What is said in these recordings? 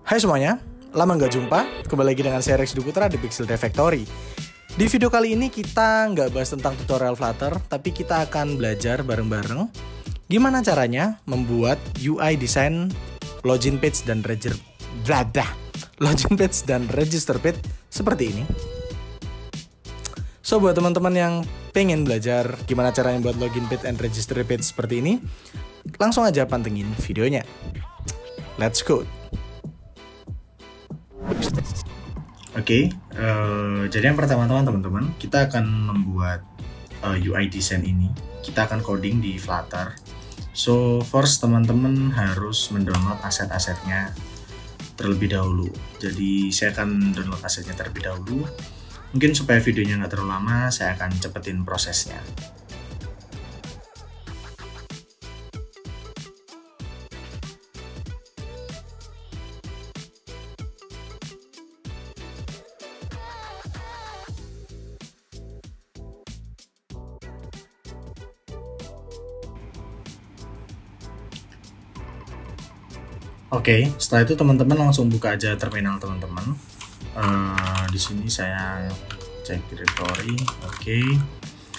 Hai semuanya, lama nggak jumpa. Kembali lagi dengan saya Rex Duputra di Pixel Dev Factory. Di video kali ini kita nggak bahas tentang tutorial Flutter, tapi kita akan belajar bareng-bareng gimana caranya membuat UI design login page dan register page seperti ini. So, buat teman-teman yang pengen belajar gimana caranya buat login page and register page seperti ini, langsung aja pantengin videonya. Let's go! Oke, jadi yang pertama teman-teman, kita akan membuat UI design ini. Kita akan coding di Flutter. So, first teman-teman harus mendownload aset-asetnya terlebih dahulu. Jadi, saya akan download asetnya terlebih dahulu. Mungkin supaya videonya nggak terlalu lama, saya akan cepetin prosesnya. Oke, setelah itu teman-teman langsung buka aja terminal teman-teman. Di sini saya cek directory. Oke.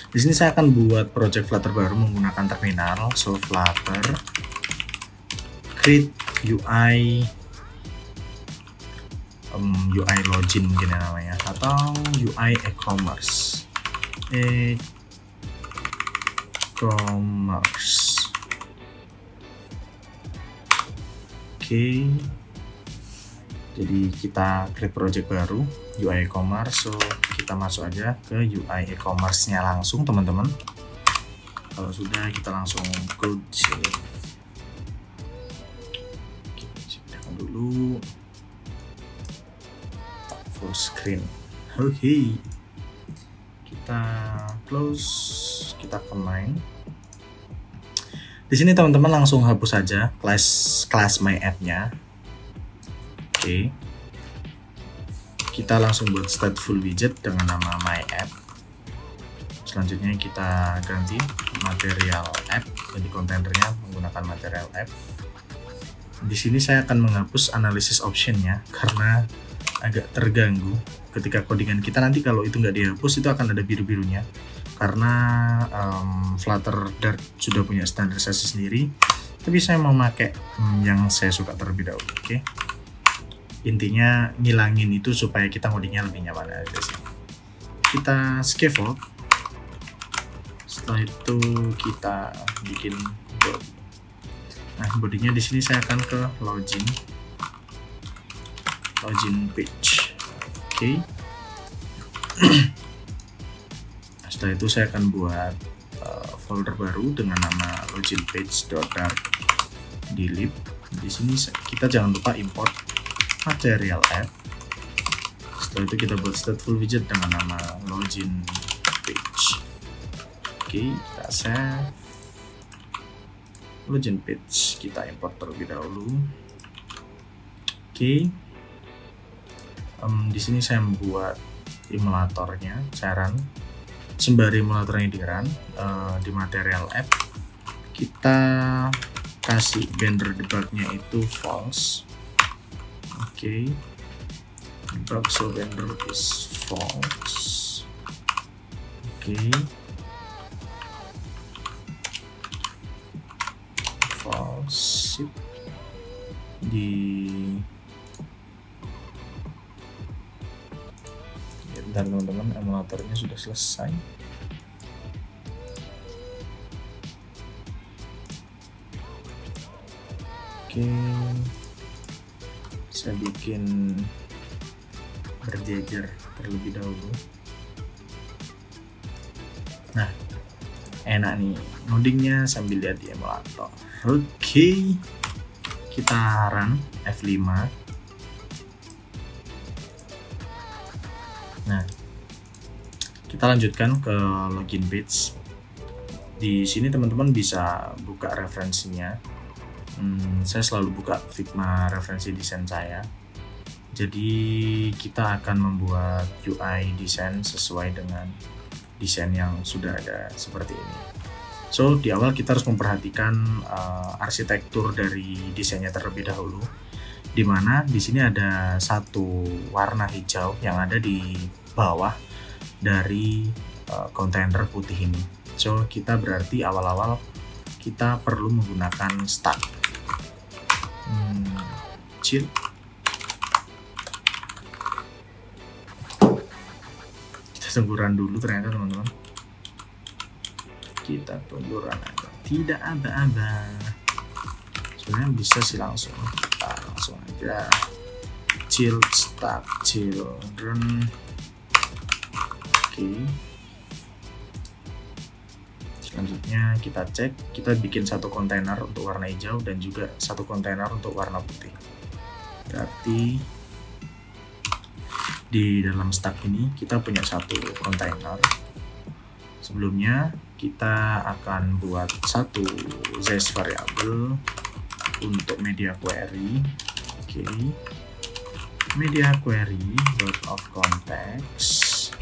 Di sini saya akan buat project Flutter baru menggunakan terminal. So Flutter create UI login mungkin ya namanya, atau UI e-commerce. Oke, jadi kita create project baru UI e-commerce. So kita masuk aja ke UI e-commerce-nya langsung teman-teman. Kalau sudah, kita langsung code di sini. Kita ciptakan dulu full screen. Oke, kita close, kita ke main. Di sini teman-teman langsung hapus saja class my app-nya. Oke. Kita langsung buat stateful widget dengan nama my app. Selanjutnya kita ganti material app, jadi kontainernya menggunakan material app. Di sini saya akan menghapus analysis option-nya karena agak terganggu ketika codingan kita. Nanti kalau itu nggak dihapus, itu akan ada biru-birunya karena Flutter Dart sudah punya standarisasi sendiri, tapi saya mau pakai yang saya suka terlebih dahulu. Oke. Intinya ngilangin itu supaya kita codingnya lebih nyaman aja sih. Kita scaffold. Setelah itu kita bikin body. Nah, bodinya di sini saya akan ke login page. Oke. Setelah itu saya akan buat folder baru dengan nama loginpage.dart di lib. Di sini kita jangan lupa import material app. Setelah itu kita buat stateful widget dengan nama login page. Oke, kita save. Login page kita import terlebih dahulu. Oke. Di sini saya membuat emulatornya, saya run. Sembari emulatornya di run, di material app kita kasih vendor debugnya itu false. Oke. Debug so vendor is false. Oke. False. Dan teman-teman, emulatornya sudah selesai. Oke, saya bikin berjejer terlebih dahulu. Nah, enak nih ngodingnya sambil lihat di emulator. Oke, kita run F5. Nah, kita lanjutkan ke login page. Di sini teman-teman bisa buka referensinya. Saya selalu buka Figma referensi desain saya. Jadi kita akan membuat UI desain sesuai dengan desain yang sudah ada seperti ini. So, di awal kita harus memperhatikan arsitektur dari desainnya terlebih dahulu. dimana di sini ada satu warna hijau yang ada di bawah dari kontainer putih ini. So kita berarti awal-awal kita perlu menggunakan stack chill. Kita tunggu run dulu, ternyata teman-teman kita tunggu run aja, tidak ada. Sebenarnya bisa sih langsung aja chill stack children. Oke. Selanjutnya kita cek, kita bikin satu kontainer untuk warna hijau dan juga satu kontainer untuk warna putih. Berarti di dalam stack ini kita punya satu kontainer. Sebelumnya kita akan buat satu size variable untuk media query. Oke. Media query of context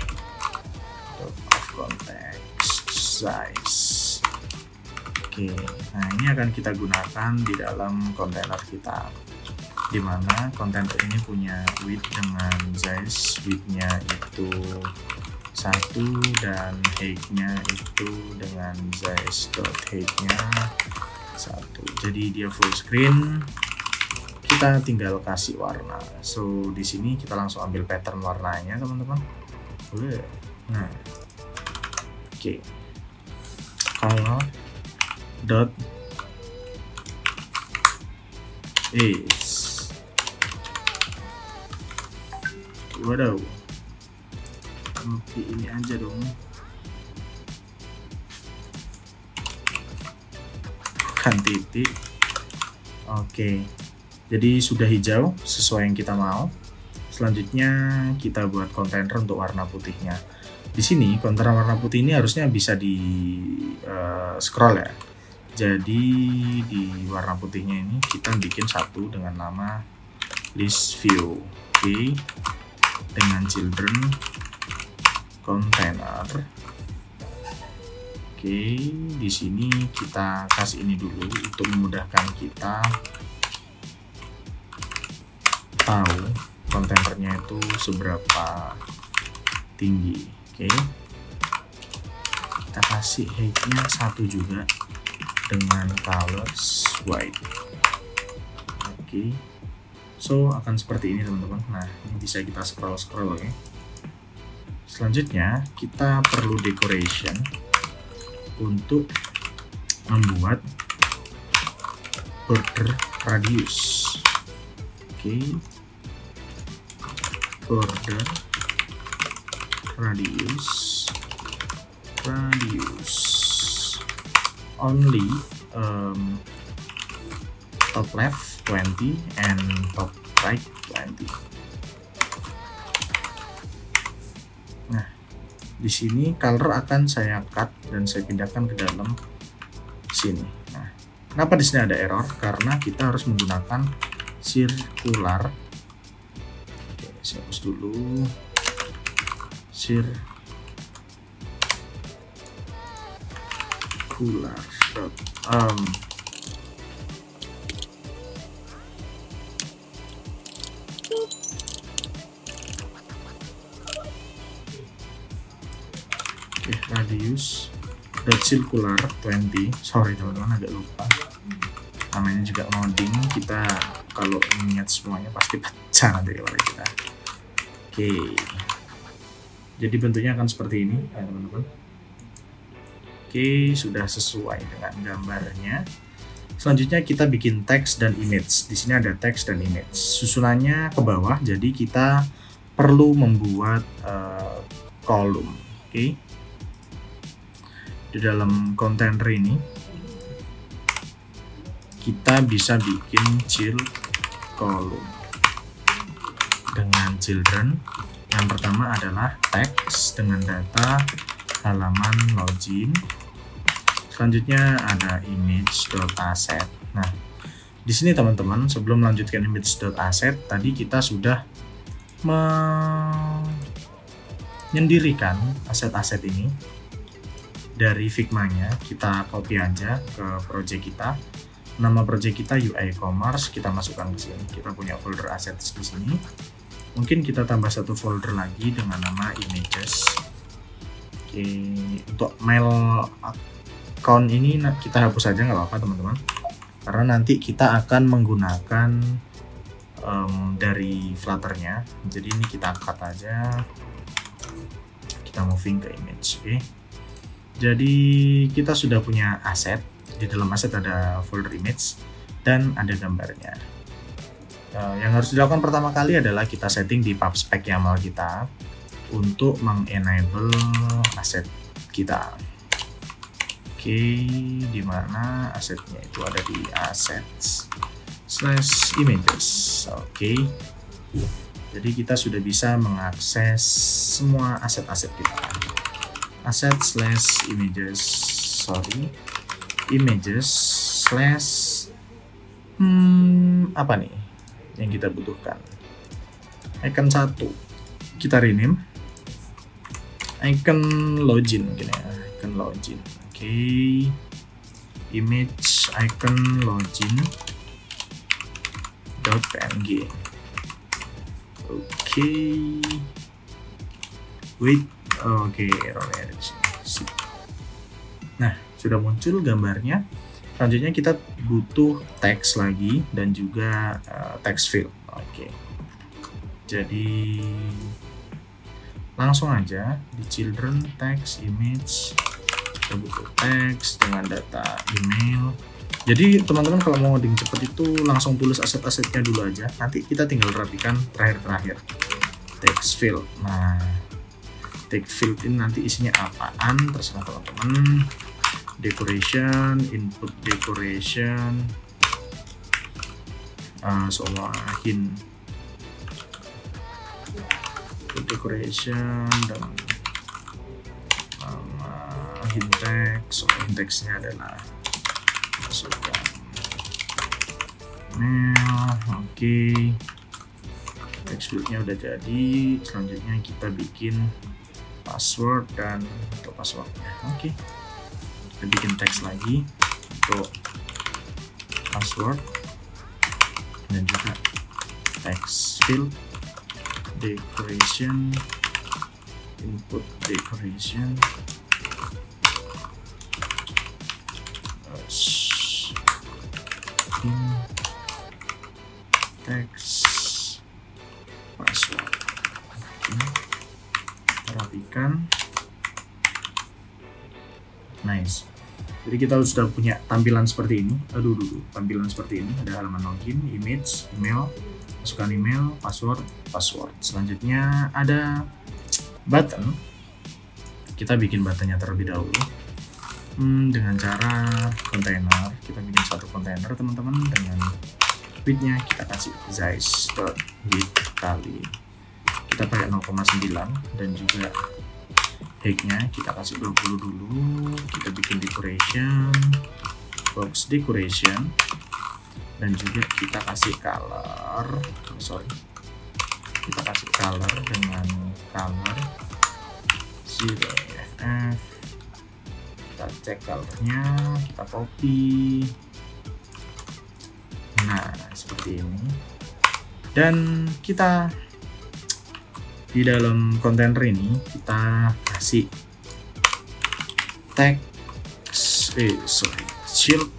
size. Oke, nah ini akan kita gunakan di dalam kontainer kita, dimana kontainer ini punya width dengan size, widthnya itu 1 dan height-nya itu dengan size height-nya 1. Jadi dia full screen. Kita tinggal kasih warna. So di sini kita langsung ambil pattern warnanya, teman-teman. Nah, oke. Color dot is, waduh, oke, ini aja dong, bukan titik. Oke, jadi sudah hijau sesuai yang kita mau. Selanjutnya kita buat kontainer untuk warna putihnya. Di sini kontainer warna putih ini harusnya bisa di scroll ya. Jadi di warna putihnya ini kita bikin satu dengan nama list view. Oke. Dengan children container. Oke, di sini kita kasih ini dulu untuk memudahkan kita tahu kontainernya itu seberapa tinggi. Oke, kita kasih height-nya 1 juga dengan colors white. Oke, so akan seperti ini teman-teman. Nah, ini bisa kita scroll ya. Selanjutnya kita perlu decoration untuk membuat border radius. Oke, border radius only top left 20 and top right 20. Nah, di sini color akan saya cut dan saya pindahkan ke dalam sini. Nah, kenapa di sini ada error? Karena kita harus menggunakan circular. Oke, saya hapus dulu. Circular radius circular 20. Sorry teman-teman, agak lupa namanya juga modding. Kita kalau ingat semuanya pasti pecah nanti kalau kita. Oke, jadi bentuknya akan seperti ini ya teman-teman. Oke, sudah sesuai dengan gambarnya. Selanjutnya kita bikin teks dan image. Di sini ada teks dan image. Susunannya ke bawah, jadi kita perlu membuat kolom. Oke. Di dalam kontainer ini kita bisa bikin child kolom dengan children. Yang pertama adalah teks dengan data halaman login. Selanjutnya ada image.asset. Nah, di sini teman-teman, sebelum melanjutkan image.asset, tadi kita sudah menyendirikan aset-aset ini dari Figma-nya. Kita copy aja ke project kita. nama project kita UI Commerce, kita masukkan ke sini. Kita punya folder assets di sini. Mungkin kita tambah satu folder lagi dengan nama images. Oke, untuk mail account ini kita hapus aja, nggak apa-apa teman-teman, karena nanti kita akan menggunakan dari Flutter-nya. Jadi ini kita cut aja, kita moving ke image. Oke, jadi kita sudah punya aset. Di dalam aset ada folder image dan ada gambarnya. Yang harus dilakukan pertama kali adalah kita setting di PubSpec YAML kita untuk mengenable aset kita. Oke, dimana asetnya itu ada di assets/images. Oke, jadi kita sudah bisa mengakses semua aset-aset kita. Asset/images, images apa nih yang kita butuhkan? Icon 1 kita rename icon login mungkin ya, icon login. Oke, image icon login .png. Oke, wait, oke, errornya ada di sini. Nah, sudah muncul gambarnya. Selanjutnya kita butuh teks lagi dan juga text field. Oke, jadi langsung aja di children text image kita butuh teks dengan data email. Jadi teman-teman kalau mau ngoding cepet itu langsung tulis aset-asetnya dulu aja, nanti kita tinggal rapikan terakhir text field. Nah, text field ini nanti isinya apaan terserah teman-teman. Decoration, input decoration, semua hint decoration dan hint text. Hint textnya adalah masukkan email. Oke, text fieldnya udah jadi. Selanjutnya kita bikin password dan untuk passwordnya. Oke, kita bikin teks lagi untuk password dan juga text field decoration, input decoration, text password. Perhatikan, nice. Jadi kita sudah punya tampilan seperti ini. Tampilan seperti ini. Ada halaman login, image, email, masukkan email, password. Selanjutnya ada button. Kita bikin buttonnya terlebih dahulu dengan cara kontainer. Kita bikin satu kontainer teman-teman, dengan widthnya kita kasih size.width kali, kita pakai 0,9, dan juga height-nya kita kasih 20 dulu. Kita bikin decoration, box decoration, dan juga kita kasih color. Kita kasih color dengan color 0ff. Kita cek colornya, kita copy. Nah, seperti ini. Dan kita di dalam kontainer ini kita kasih shield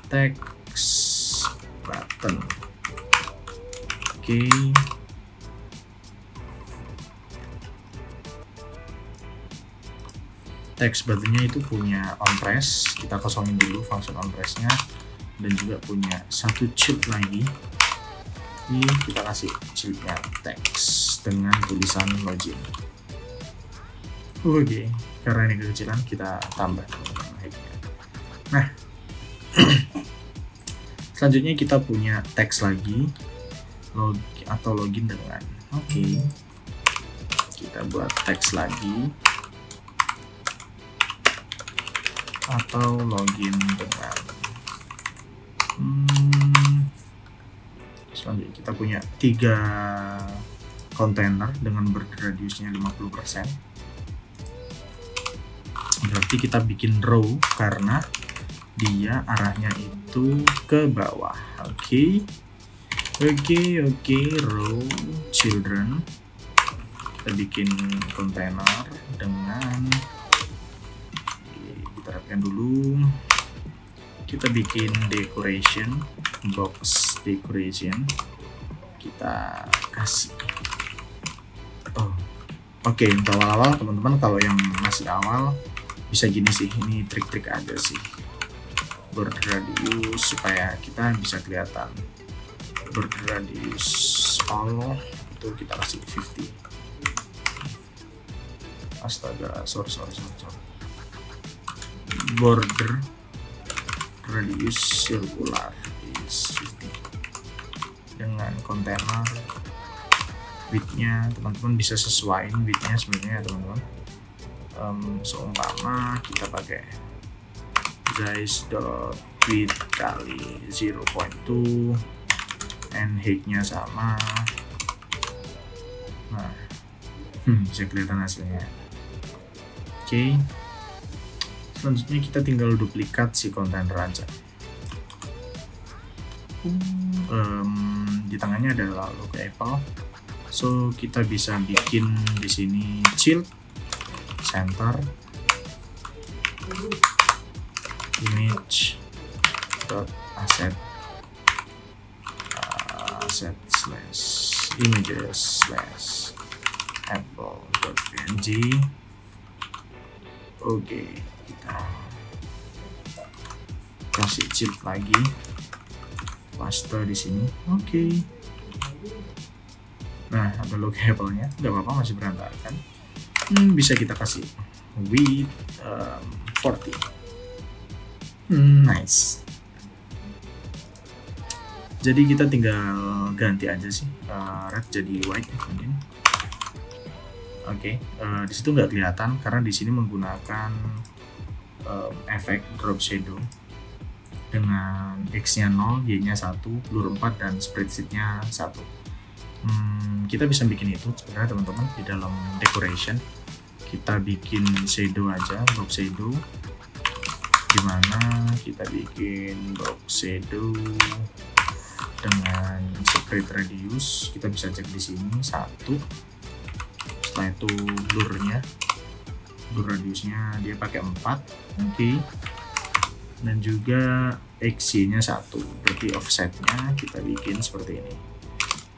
text button. Oke, text buttonnya itu punya onPress, kita kosongin dulu function onPressnya, dan juga punya satu shield lagi. Ini kita kasih shieldnya text dengan tulisan login. Oke, karena ini kekecilan kita tambah headnya. Nah, selanjutnya kita punya teks lagi, login dengan. Oke, kita buat teks lagi atau login dengan. Selanjutnya kita punya 3 kontainer dengan radiusnya 50%. Berarti kita bikin row karena dia arahnya itu ke bawah. Oke, row children. Kita bikin kontainer dengan kita rapkan dulu. Kita bikin decoration, box decoration. Kita kasih. Oke, untuk awal-awal teman-teman, kalau yang masih awal bisa gini sih, ini trik-trik aja sih. Border radius supaya kita bisa kelihatan. Border radius all itu kita kasih 50. Astaga, sorry. Border radius circular is 50. Dengan kontainer width-nya teman-teman bisa sesuaiin width-nya sebenarnya teman-teman. Seumpama kita pakai size.width kali 0.2 and height-nya sama. Nah, bisa kelihatan hasilnya. Oke. Selanjutnya kita tinggal duplikat si kontainer aja. Di tengahnya ada logo Apple. So kita bisa bikin di sini child center image dot asset slash images slash apple dot png. Oke, kita kasih child lagi, paste di sini. Oke. Nah, ada logo Apple-nya, nggak apa-apa, masih berantakan. Bisa kita kasih width 40. Nice. Jadi kita tinggal ganti aja sih red jadi white mungkin. Oke, di situ nggak kelihatan karena di sini menggunakan efek drop shadow dengan x-nya 0, y-nya 1, blur 4 dan spreadsheet-nya 1. Kita bisa bikin itu sebenarnya teman-teman di dalam decoration. Kita bikin shadow aja, box shadow, dimana kita bikin box shadow dengan spread radius. Kita bisa cek di sini 1. Setelah itu blur radiusnya dia pakai 4. Oke. Dan juga XY nya 1, berarti offsetnya kita bikin seperti ini,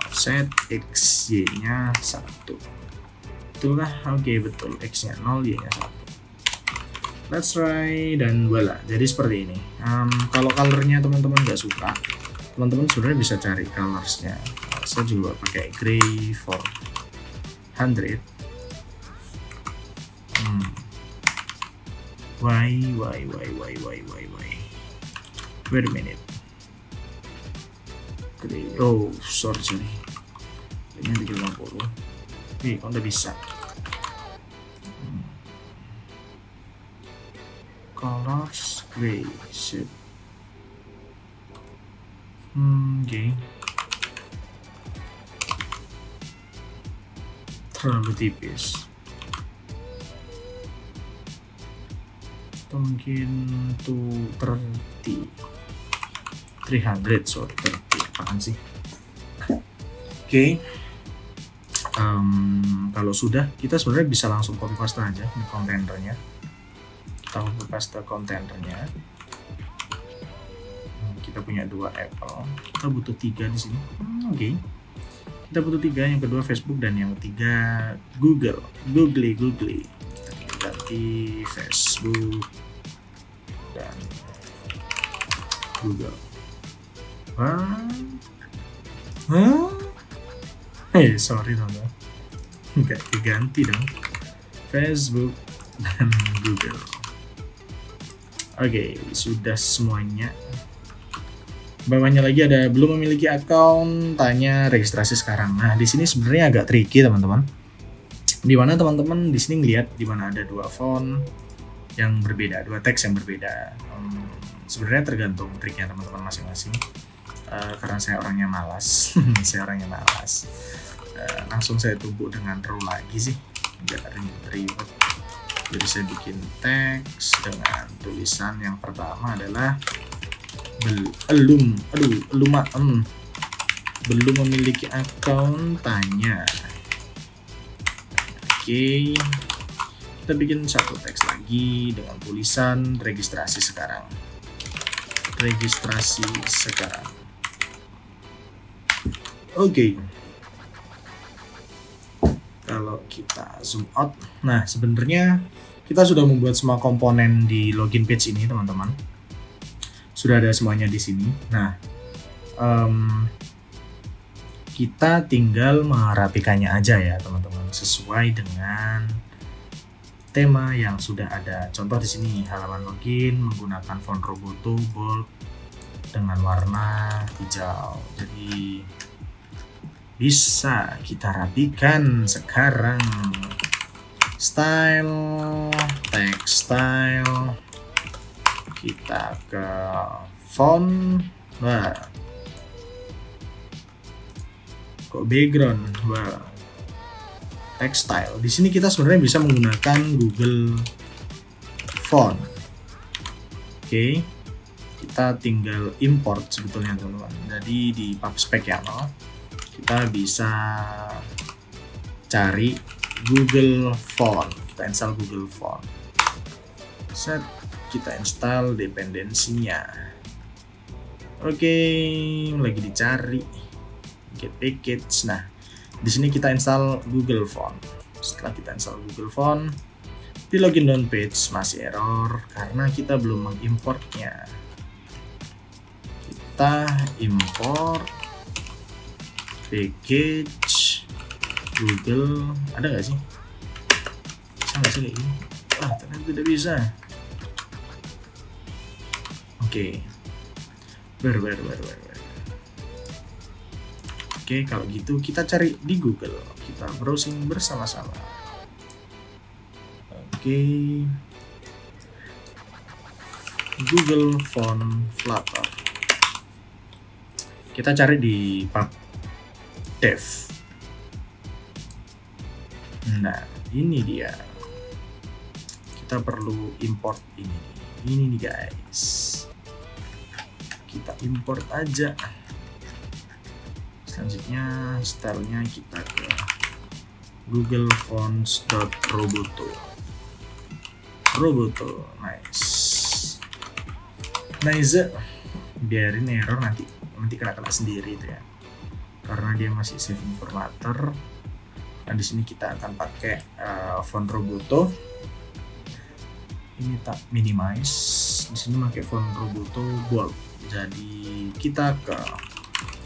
offset XY nya 1. Itulah, oke, betul, X nya 0, Y nya 1. Let's try, dan voila, jadi seperti ini. Kalau colornya teman-teman nggak suka, teman-teman sebenarnya bisa cari colorsnya. Saya juga pakai gray for 100. Why? Wait a minute. Gray. Oh, sorry. Ini 350. Kok udah bisa. Colors gray shape. Oke. Terlalu tipis. Atau mungkin tuh 300, sorry, 30, apaan sih? Oke. Kalau sudah, kita sebenarnya bisa langsung copy paste aja di kontainernya. Kita copy paste kontainernya. Kita punya 2 Apple, kita butuh 3 di sini. Oke. Kita butuh 3, yang kedua Facebook dan yang ketiga Google. Googly. Ganti Facebook dan Google. Sorry teman-teman, nggak diganti dong, Facebook dan Google. Oke, sudah semuanya. Bawahnya lagi ada belum memiliki akun, tanya registrasi sekarang. Nah, di sini sebenarnya agak tricky teman-teman. Di mana teman-teman di sini ngelihat di mana ada 2 font yang berbeda, 2 teks yang berbeda. Sebenarnya tergantung triknya teman-teman masing-masing. Karena saya orangnya malas, langsung saya tumbuk dengan row lagi sih, nggak ribet-ribet. Jadi saya bikin teks dengan tulisan yang pertama adalah belum memiliki akun tanya. Oke, kita bikin satu teks lagi dengan tulisan registrasi sekarang. Oke. Kalau kita zoom out, nah sebenarnya kita sudah membuat semua komponen di login page ini, teman-teman. Sudah ada semuanya di sini. Nah, kita tinggal merapikannya aja ya, teman-teman, sesuai dengan tema yang sudah ada. Contoh di sini halaman login menggunakan font Roboto bold dengan warna hijau. Jadi bisa kita rapikan sekarang. Style, text style, kita ke font, kok background, text style. Di sini kita sebenarnya bisa menggunakan Google Font. Oke, kita tinggal import sebetulnya, teman-teman. Jadi di PubSpec ya, kita bisa cari Google Font, kita install Google Font, set, kita install dependensinya. Oke, lagi dicari get package. Nah, di sini kita install Google Font. Setelah kita install Google Font, di login down page masih error karena kita belum mengimportnya. Kita import package Google, ada nggak sih? Bisa nggak sih kayak gini? Ternyata tidak bisa. Oke, Oke, kalau gitu kita cari di Google, kita browsing bersama-sama. Oke, Google Font Flutter. Kita cari di PubDev. Nah, ini dia. Kita perlu import ini. Ini nih guys. Kita import aja. Selanjutnya stylenya kita ke Google Fonts.roboto. Nice. Biarin error nanti kena sendiri itu ya. Karena dia masih save informator. Nah, di sini kita akan pakai font Roboto. Ini tak minimize. Di sini pakai font Roboto bold. Jadi kita ke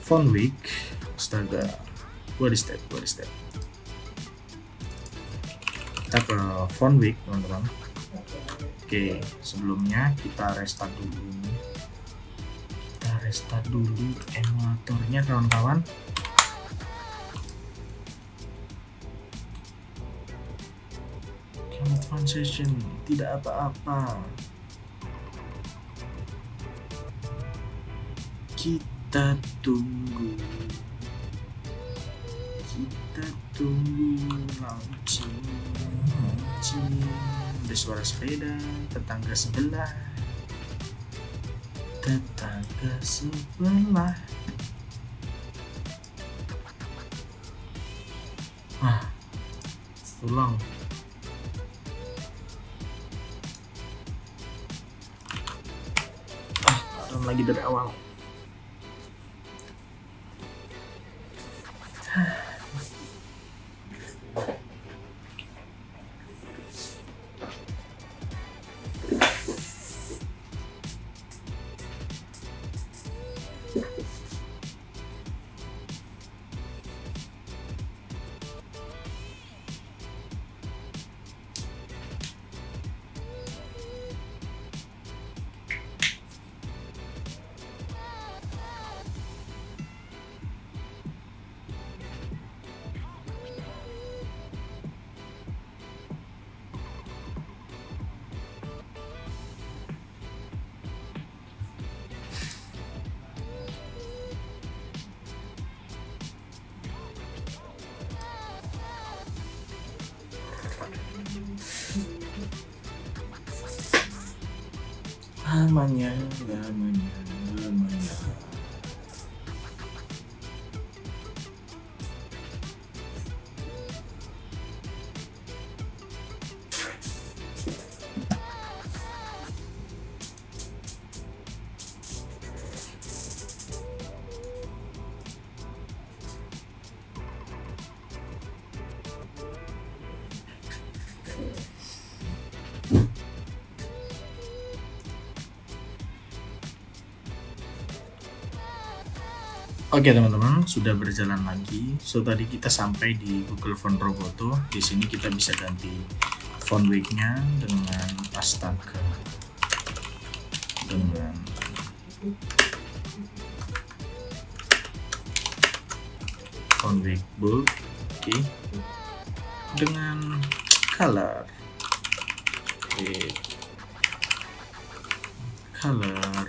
font week. Astaga, what is that? Kita ke font week, teman-teman. Oke, sebelumnya kita restart dulu emulatornya, kawan-kawan. Transition tidak apa-apa. Kita tunggu launching. Ada suara sepeda, tetangga sebelah. Tolong. Lagi dari awal. lamanya. Oke teman-teman, sudah berjalan lagi. So tadi kita sampai di Google Font Roboto. Di sini kita bisa ganti font weight-nya dengan astaga. Dengan font weight bold, oke. Dengan color. Color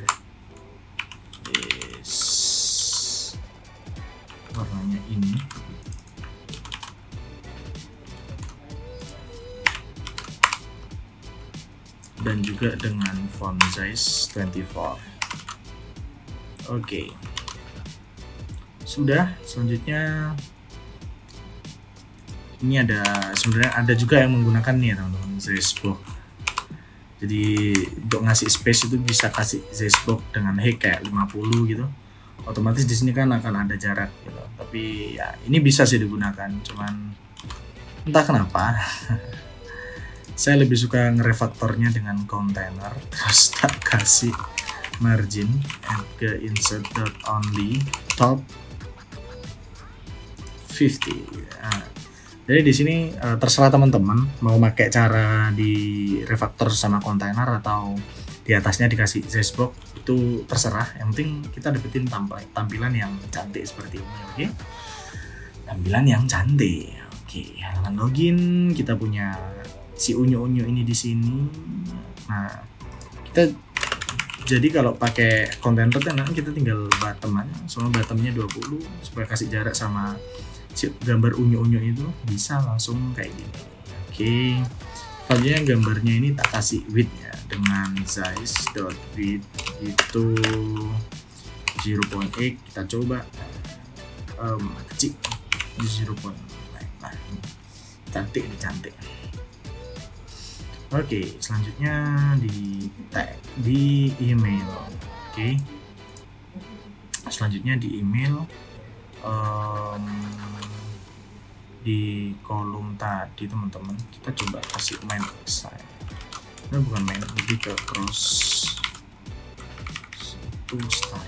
warnanya ini, dan juga dengan font size 24. Oke. Sudah, selanjutnya ini sebenarnya ada juga yang menggunakan nih teman-teman, Zesbox. Jadi untuk ngasih space itu bisa kasih Zesbox dengan height kayak 50 gitu. Otomatis di sini kan akan ada jarak gitu. Tapi ya ini bisa sih digunakan, cuman entah kenapa saya lebih suka ngerefaktornya dengan kontainer, terus tak kasih margin, add ke insert dot only top 50. Nah, jadi di sini terserah teman-teman mau pakai cara di refaktor sama kontainer atau di atasnya dikasih Zesbox, itu terserah. Yang penting kita dapetin tampilan yang cantik seperti ini. Oke, tampilan yang cantik. Oke, halaman login, kita punya si unyu-unyu ini di sini. Nah, kita jadi kalau pakai kontainer kan kita tinggal bottom aja, semua bottomnya 20 supaya kasih jarak sama si gambar unyu-unyu itu, bisa langsung kayak gini. Oke, selanjutnya gambarnya ini tak kasih width ya, dengan size.width itu 0.8. kita coba kecil di 0.9. nah, cantik ini, cantik. Oke, selanjutnya di tag di email. Oke, selanjutnya di email, di kolom tadi teman-teman kita coba kasih main style. Ini bukan main, lebih ke cross to style.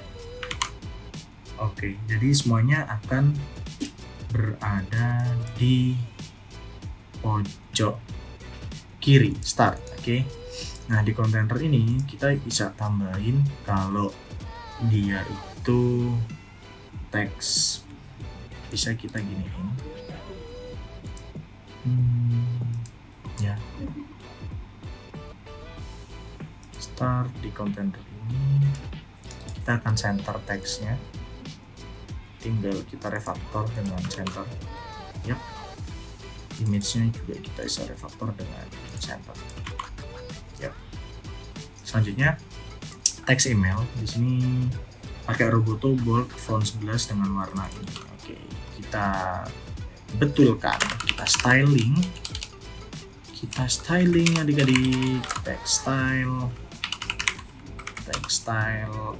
Oke, jadi semuanya akan berada di pojok kiri start. Oke, nah di kontainer ini kita bisa tambahin kalau dia itu teks, bisa kita giniin ya, start di kontainer ini kita akan center teksnya, tinggal kita refaktor dengan center. Yap, image-nya juga kita bisa refaktor dengan center. Yap. Selanjutnya teks email di sini pakai Roboto bold font 11 dengan warna ini. Oke, kita betulkan, kita styling adik-adik, text style,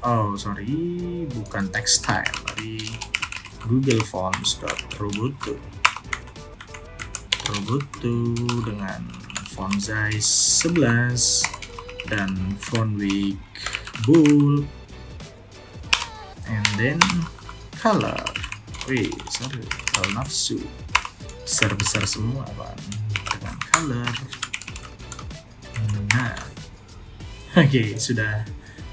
oh sorry, bukan text style, dari Google Fonts Roboto dengan font size 11 dan font weight bold, and then color. Wih, sorry, kalau nafsu besar semua Pak, dengan color. Nah, oke, sudah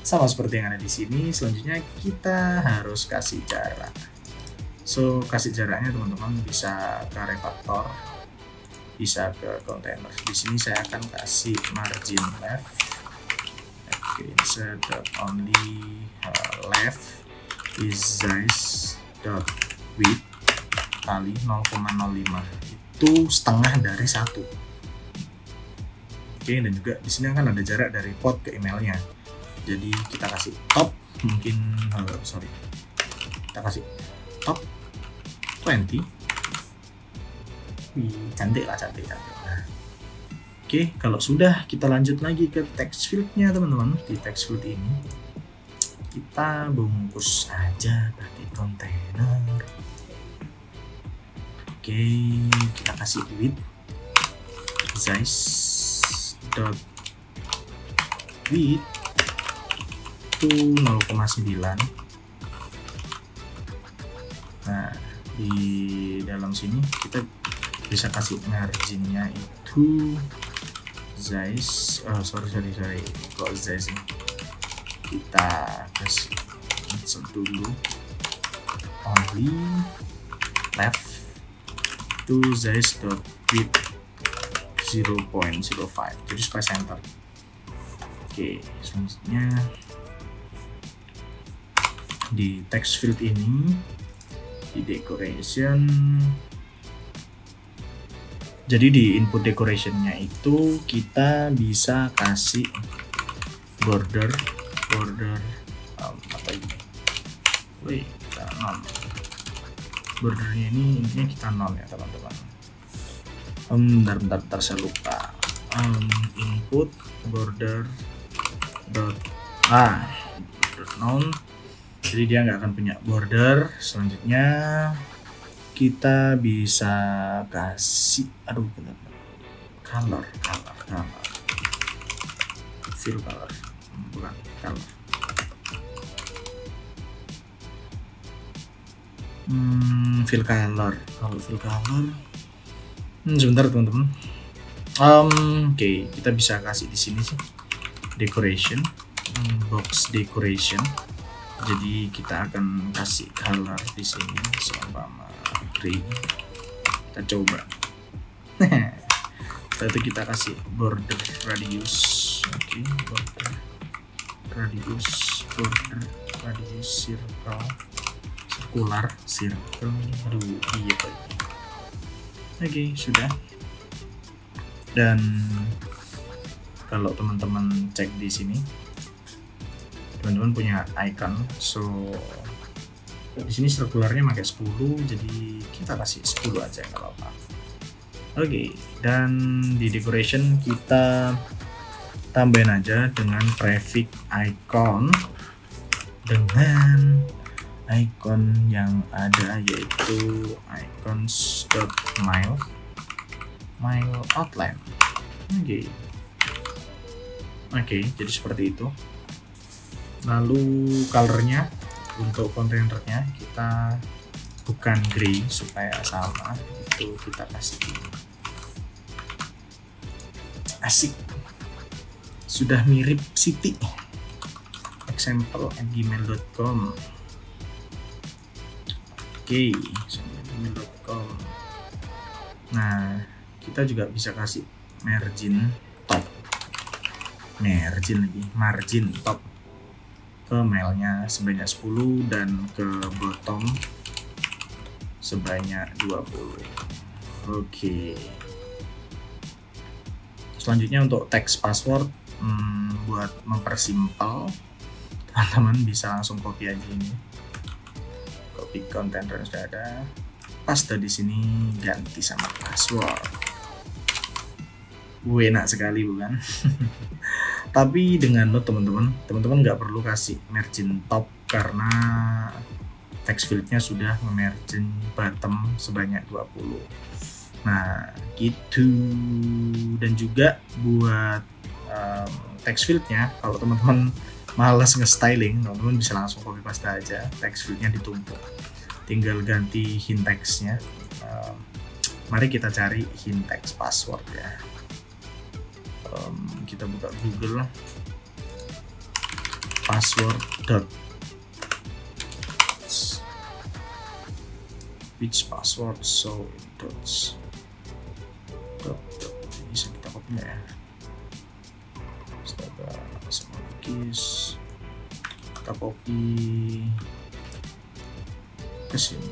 sama seperti yang ada di sini. Selanjutnya kita harus kasih jarak. So kasih jaraknya teman-teman bisa ke refaktor, bisa ke kontainer. Di sini saya akan kasih margin left, insert dot only left is size dot width kali 0,05, itu setengah dari 1. Oke, dan juga di sini akan ada jarak dari pot ke emailnya. Jadi kita kasih top mungkin kita kasih top 20. Cantik lah, cantik. Nah, oke, kalau sudah kita lanjut lagi ke text fieldnya teman-teman. Di text field ini kita bungkus aja pakai kontainer. Oke, kita kasih width size dot width itu 0,9. Nah, di dalam sini kita bisa kasih marginnya itu size kok size ini kita kasih insert dulu only left to size dot width 0.05, jadi supaya center. Oke, selanjutnya di text field ini di decoration, jadi di input decorationnya itu kita bisa kasih border apa ini, kita non bordernya ini, intinya kita non ya teman-teman. Bentar saya lupa. Input border dot border non, jadi dia nggak akan punya border. Selanjutnya kita bisa kasih color fill color, bukan color. Fill color, kalau fill color sebentar teman-teman. Oke, kita bisa kasih di sini sih decoration, box decoration. Jadi kita akan kasih color di sini seumpama gray. Kita coba. Setelah itu kita kasih border radius. Oke, border radius circle. Iya Pak. Oke, sudah. Dan kalau teman-teman cek di sini, teman-teman punya icon. So di sini circularnya pakai 10, jadi kita kasih 10 aja nggak apa-apa. Oke, dan di decoration kita tambahin aja dengan prefix icon dengan icon yang ada, yaitu icons.mile outline. Oke, jadi seperti itu. Lalu colornya untuk kontainernya kita bukan gray supaya sama, itu kita kasih ini. Asik, sudah mirip Siti. example@gmail.com. Oke, gmail.com. Nah, kita juga bisa kasih margin top ke mailnya sebanyak 10 dan ke bottom sebanyak 20. Oke. Selanjutnya untuk text password, buat mempersimpel, teman-teman bisa langsung copy aja ini. Copy kontainer yang sudah ada, paste di sini, ganti sama password. Enak sekali bukan? Tapi dengan note teman-teman nggak perlu kasih margin top karena text fieldnya sudah memargin bottom sebanyak 20. Nah gitu. Dan juga buat text fieldnya, kalau teman-teman malas nge-styling, teman-teman bisa langsung copy paste aja, text fieldnya ditumpuk, tinggal ganti hint textnya. Mari kita cari hint text password ya. Kita buka Google password which password, so dots bisa kita copy ya. Astaga, sama cookies kita copy ke sini.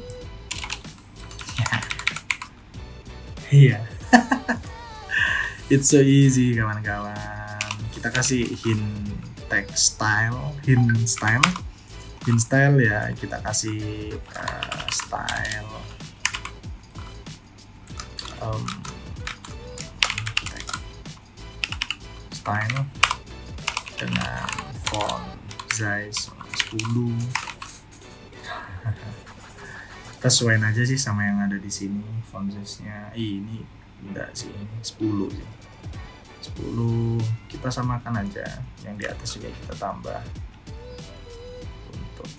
Iya. It's so easy kawan-kawan. Kita kasih hint text style, hint style ya, kita kasih style style dengan font size 10. Kita sesuaiin aja sih sama yang ada di sini. Font size-nya ini enggak sih, ini 10 sih. 10 kita samakan aja, yang di atas juga kita tambah. Untuk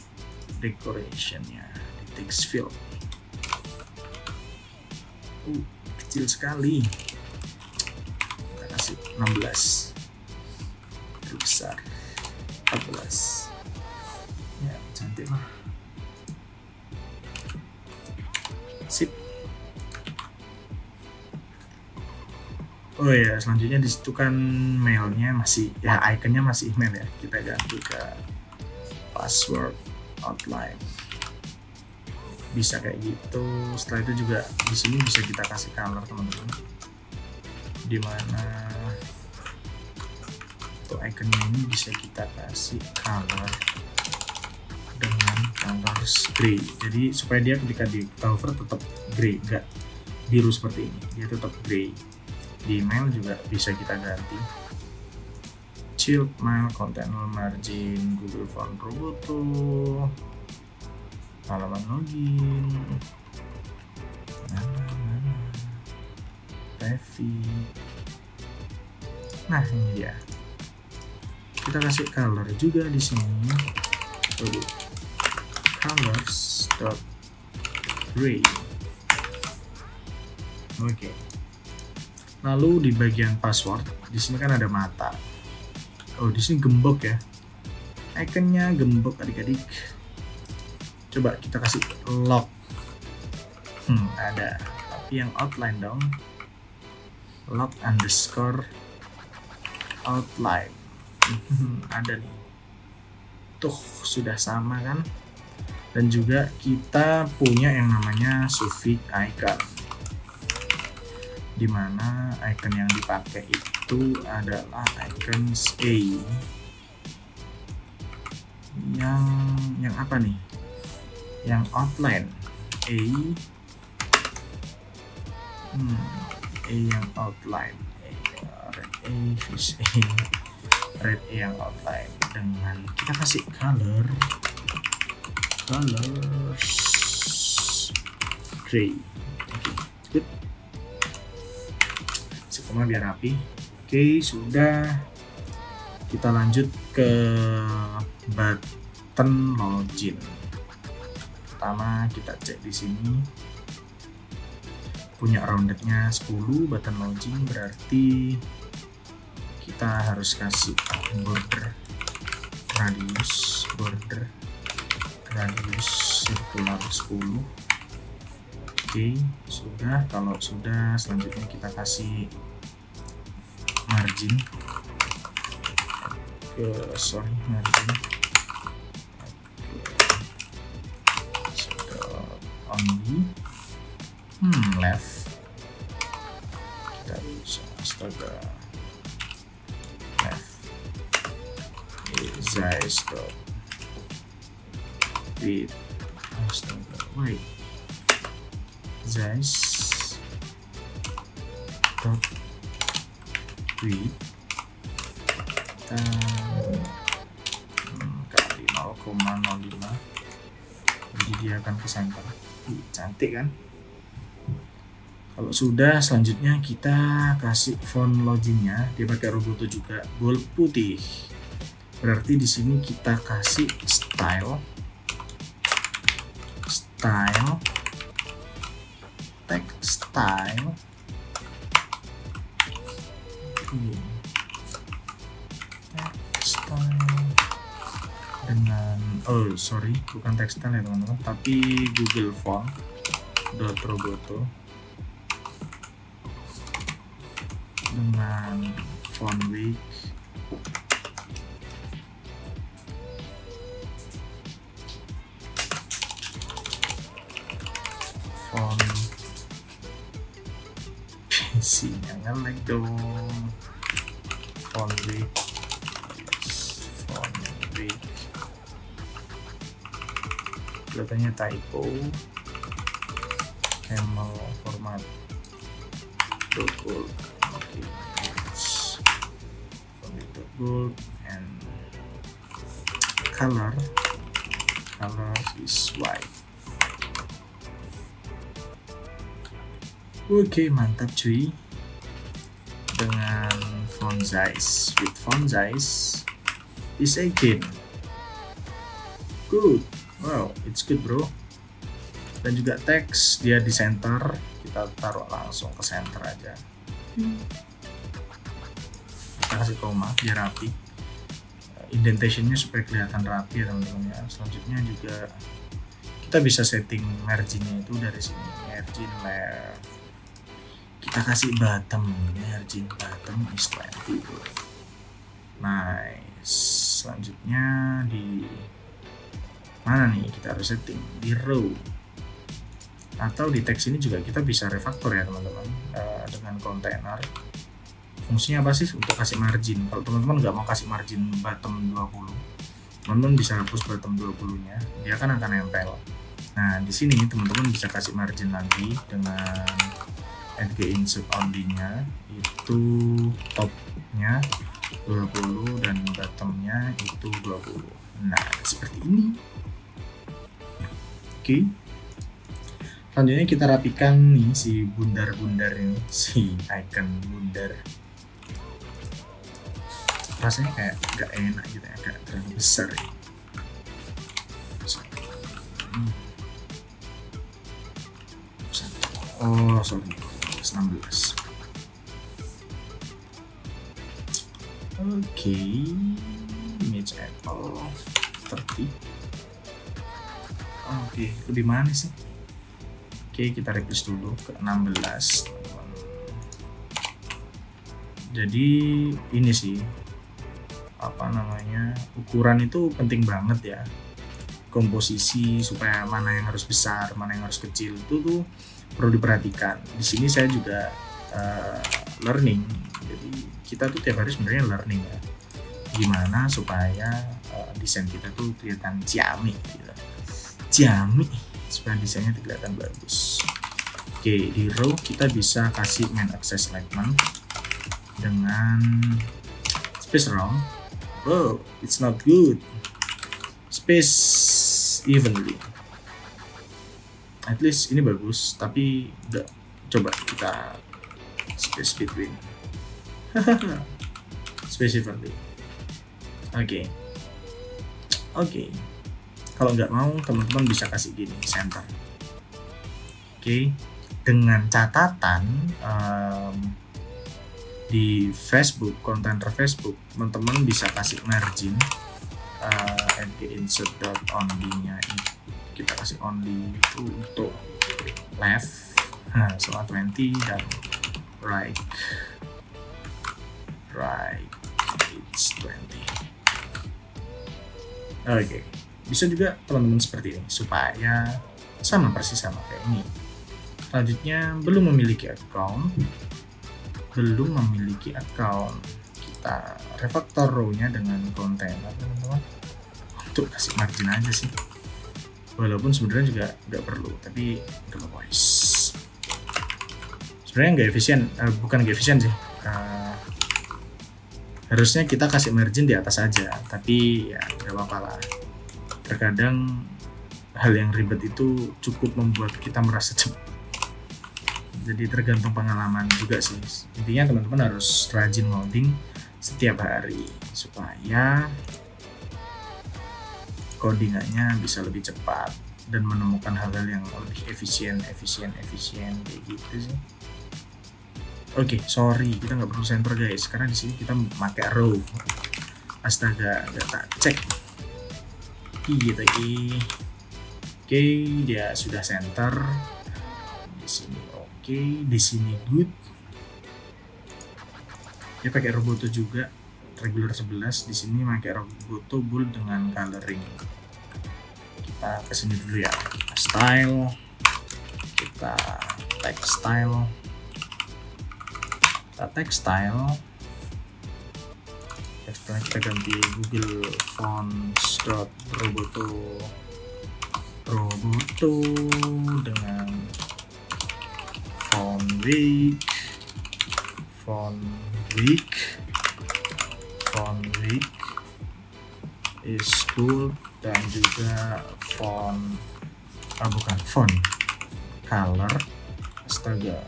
decoration-nya di text field, kecil sekali, kita kasih 16, besar 14 ya, cantik lah, sip. Oh ya, selanjutnya disitu kan mailnya masih ya, ikonnya masih email ya, kita ganti ke password outline, bisa kayak gitu. Setelah itu juga di sini bisa kita kasih color teman-teman, dimana untuk ikonnya ini bisa kita kasih color dengan color gray, jadi supaya dia ketika di cover tetap gray, enggak biru seperti ini, dia tetap gray. Di email juga bisa kita ganti child mail, container margin, Google Form Roboto, halaman login, traffic. Nah ini dia, kita kasih color juga di sini, colors.gray. Oke. Lalu di bagian password, di sini kan ada mata. Oh, di sini gembok ya. Ikonnya gembok adik-adik. Coba kita kasih lock. Ada. Tapi yang outline dong. Lock underscore outline. Ada nih. Tuh, sudah sama kan? Dan juga kita punya yang namanya suffix icon, dimana icon yang dipakai itu adalah icon A yang apa nih, yang outline A yang outline red A yang outline, dengan kita kasih colors gray. Good, semua biar rapi. Oke, sudah. Kita lanjut ke button login. Pertama kita cek di sini punya roundednya 10. Button login berarti kita harus kasih border radius circular 10. Oke, sudah. Kalau sudah, selanjutnya kita kasih margin margin only left. Kita bisa astaga left size dot width, astaga wait, size dot width kali 0,05, jadi dia akan ke center. Cantik kan? Kalau sudah, selanjutnya kita kasih font loginnya, dia pakai Roboto juga, bold putih. Berarti di sini kita kasih style text style dengan bukan textile ya teman-teman, tapi Google Font .roboto dengan font weight font PC-nya nge-lag dong, font weight kelihatannya typo. Camel format gold. Okay, gold and color is white. Oke, mantap cuy. Dengan font size, with font size is 18. Good. Wow, it's good bro. Dan juga teks dia di center, kita taruh langsung ke center aja. Kita kasih koma biar rapi. Indentationnya supaya kelihatan rapi ya teman-teman ya. Selanjutnya juga kita bisa setting marginnya itu dari sini, margin left. Kita kasih bottom, margin bottom is 20. Nice. Selanjutnya di mana nih kita harus setting? Di row. Atau di teks ini juga kita bisa refactor ya teman-teman, dengan kontainer. Fungsinya apa sih? Untuk kasih margin. Kalau teman-teman nggak mau kasih margin bottom 20, teman-teman bisa hapus bottom 20-nya, dia kan akan nempel. Nah, di sini teman-teman bisa kasih margin lagi dengan add insert only-nya, itu topnya 20 dan bottomnya itu 20. Nah, seperti ini. Oke. Selanjutnya kita rapikan nih si bundar-bundar ini, si icon bundar. Rasanya kayak gak enak gitu ya, agak terlalu besar ya. Oh sorry, 16. Oke, image apple 30. Oke, itu di mana sih? Oke, kita replace dulu ke 16. Jadi ini sih apa namanya, ukuran itu penting banget ya, komposisi supaya mana yang harus besar mana yang harus kecil itu tuh perlu diperhatikan. Di sini saya juga learning, jadi kita tuh tiap hari sebenarnya learning ya, gimana supaya desain kita tuh kelihatan ciamik gitu. Ciamik supaya desainnya kelihatan bagus. Oke, di row kita bisa kasih main access alignment dengan space wrong. Oh, it's not good. Space evenly. At least ini bagus, tapi udah coba kita space between. Space evenly. Oke. Kalau nggak mau, teman-teman bisa kasih gini, center. Oke. Dengan catatan di Facebook, kontainer Facebook, teman-teman bisa kasih margin insert.only-nya kita kasih only itu untuk left sama 20 dan right it's 20. Oke. Bisa juga teman-teman seperti ini supaya persis sama kayak ini. Selanjutnya belum memiliki account, kita refactor row-nya dengan container teman-teman, untuk kasih margin aja sih, walaupun sebenarnya juga nggak perlu, tapi guys sebenarnya nggak efisien, bukan nggak efisien sih, harusnya kita kasih margin di atas aja, tapi ya nggak apa-apa lah. Terkadang hal yang ribet itu cukup membuat kita merasa cepat. Jadi tergantung pengalaman juga sih. Intinya teman-teman harus rajin modding setiap hari supaya codingannya bisa lebih cepat dan menemukan hal-hal yang lebih efisien kayak gitu sih. Oke, sorry kita nggak perlu center guys, karena di sini kita pakai row. Astaga, nggak tak cek. Gitu lagi. Oke, dia sudah center di sini. Oke, di sini good. Dia pakai Roboto juga, regular 11. Di sini pakai Roboto bold dengan coloring. Kita kesini dulu ya. Kita style, kita textile, kita ganti Google Fonts Roboto Roboto dengan font weak is good, dan juga font color, astaga,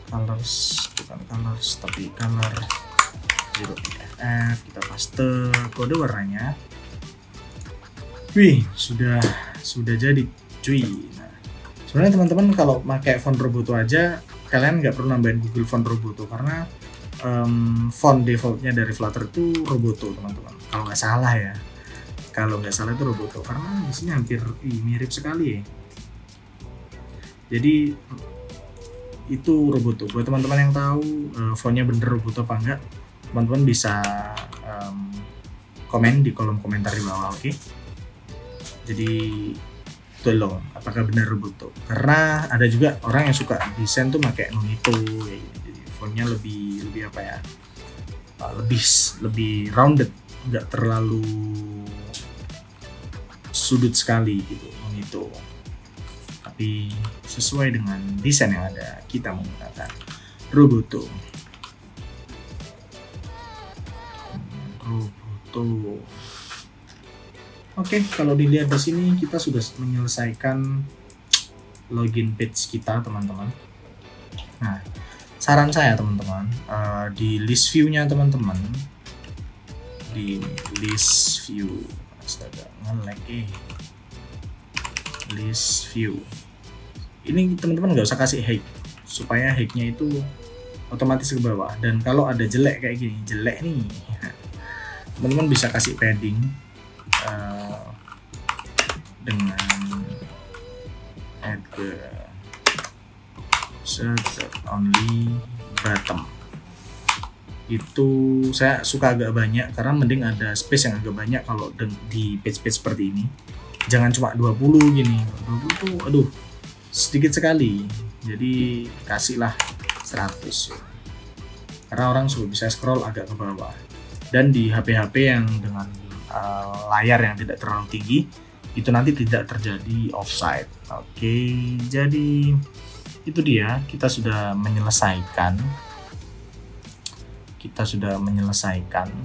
colors bukan colors tapi color 0pff, kita paste kode warnanya. Wih, sudah jadi cuy. Nah, sebenarnya teman-teman kalau pakai font Roboto aja kalian nggak perlu nambahin Google Font Roboto, karena font defaultnya dari Flutter itu Roboto teman-teman, kalau nggak salah ya. Kalau nggak salah itu Roboto, karena di sini hampir mirip sekali ya. Jadi itu Roboto. Buat teman-teman yang tahu fontnya bener Roboto apa enggak, teman-teman bisa komen di kolom komentar di bawah, oke? Jadi tolong, apakah benar Roboto? Karena ada juga orang yang suka desain tuh pakai Nunito, jadi fontnya lebih apa ya? Lebih rounded, nggak terlalu sudut sekali gitu Nunito. Tapi sesuai dengan desain yang ada, kita menggunakan Roboto. Oke, kalau dilihat di sini kita sudah menyelesaikan login page kita, teman-teman. Nah, saran saya teman-teman, di list view-nya teman-teman, di list view, astaga, nge-lag list view. Ini teman-teman nggak usah kasih height, supaya height-nya itu otomatis ke bawah. Dan kalau ada jelek kayak gini, jelek nih, teman-teman bisa kasih padding dengan add ke set only bottom. Itu saya suka agak banyak, karena mending ada space yang agak banyak kalau di page-page seperti ini. Jangan cuma 20 gini, 20 tuh aduh sedikit sekali. Jadi kasihlah 100 ya. Karena orang sudah bisa scroll agak ke bawah. Dan di HP-HP yang dengan layar yang tidak terlalu tinggi, itu nanti tidak terjadi offside. Oke, jadi itu dia, kita sudah menyelesaikan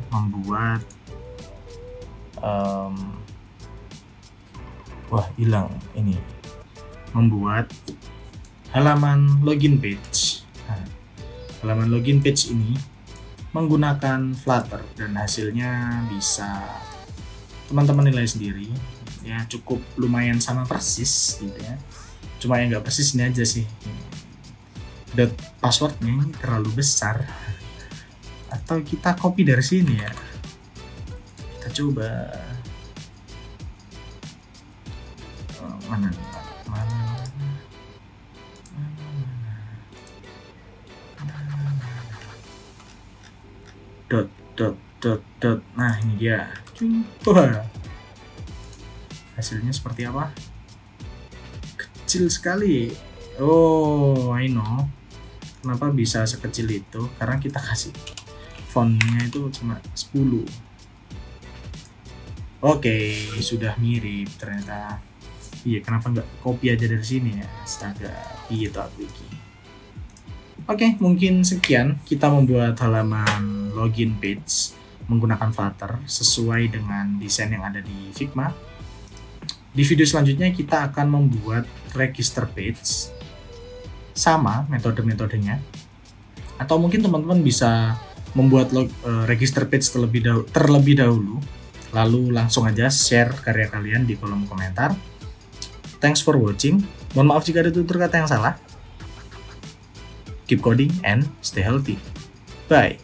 membuat membuat halaman login page. Nah, halaman login page ini menggunakan Flutter, dan hasilnya bisa teman-teman nilai sendiri ya, cukup lumayan sama persis gitu ya, cuma yang nggak persis ini aja sih, passwordnya ini terlalu besar, atau kita copy dari sini ya, kita coba mana dot. Nah, ini dia. Wah, hasilnya seperti apa? Kecil sekali. Oh, I know kenapa bisa sekecil itu, karena kita kasih fontnya itu cuma 10. Oke, sudah mirip ternyata. Iya, kenapa nggak copy aja dari sini ya? Astaga, gitu aku iki. Oke, mungkin sekian kita membuat halaman login page menggunakan Flutter sesuai dengan desain yang ada di Figma. Di video selanjutnya kita akan membuat register page, sama metode-metodenya. Atau mungkin teman-teman bisa membuat register page terlebih dahulu, lalu langsung aja share karya kalian di kolom komentar. Thanks for watching. Mohon maaf jika ada tutur kata yang salah. Keep coding and stay healthy. Bye.